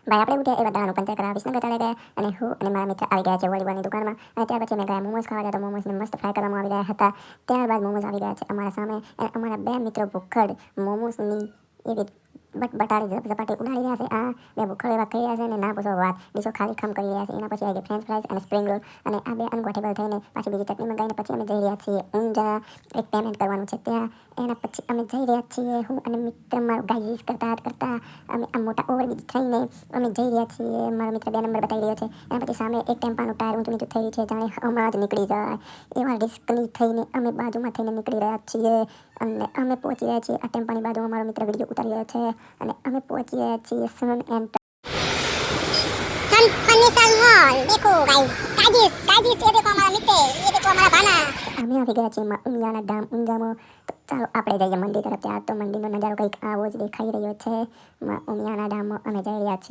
ભાઈ આપણે ઉઠ્યા એવા દાણાનું પંચર કરાવવા વિસનગર ચાલે ગયા અને હું અને મારા મિત્ર આવી ગયા છે વોલીબોલની દુકાનમાં અને ત્યાર પછી અમે ગયા મોમોઝ ખાવા ગયા તો મોમોઝને મસ્ત ફ્રાય કરવામાં આવી રહ્યા હતા. ત્યારબાદ મોમોઝ આવી ગયા છે અમારા સામે અને અમારા બે મિત્રો ભૂખડ મોમોઝની એવી બટાડી ઝપાટી ઉડાડી રહ્યા છે. આ બે ભૂખડ એવા ખાઈ રહ્યા છે અને ના પૂછો વાત, ડીશો ખાલી ખમ કરી રહ્યા છે. એના પછી આવી ગયા ફ્રેન્ચ ફ્રાઈઝ અને સ્પ્રિંગ રોલ અને આ બે અનગોઠેબલ થઈને પાછી બીજી ચટણી મંગાવીને પછી અમે જઈ રહ્યા છીએ ઊંઝા એક પેમેન્ટ કરવાનું છે ત્યાં. એના પછી અમે જઈ રહ્યા છીએ હું અને મિત્ર મારો ગાઈઝ કરતા અમે આ મોટા ઓવરબ્રિજ થઈને અમે જઈ રહ્યા છીએ. મારો મિત્ર 2 નંબર બતાવી રહ્યો છે. એના પછી સામે એક ટેમ્પાનું ટાયર ઊંચું નીચું થઈ રહ્યું છે જાણે હમણાં જ નીકળી જાય એવા રિસ્કની થઈને અમે બાજુમાં થઈને નીકળી રહ્યા છીએ અને અમે પહોંચી રહ્યા છીએ આ ટેમ્પાની બાજુમાં. મારો મિત્ર વિડીયો ઉતારી રહ્યો છે અને અમે પહોંચી રહ્યા છીએ સન એન્ડ फर्नीचर मॉल। देखो गाइस, काजिस काजिस, ये देखो हमारा मित्र, ये देखो हमारा भाना। અમે આવી ગયા છીએ ઉમિયાના ધામ ઊંઝામાં. તો ચાલો આપણે જઈએ મંદિર તરફ. ત્યાં તો મંદિરનો નજારો કંઈક આવો જ દેખાઈ રહ્યો છે. ઉમિયાના ધામમાં અમે જઈ રહ્યા છીએ.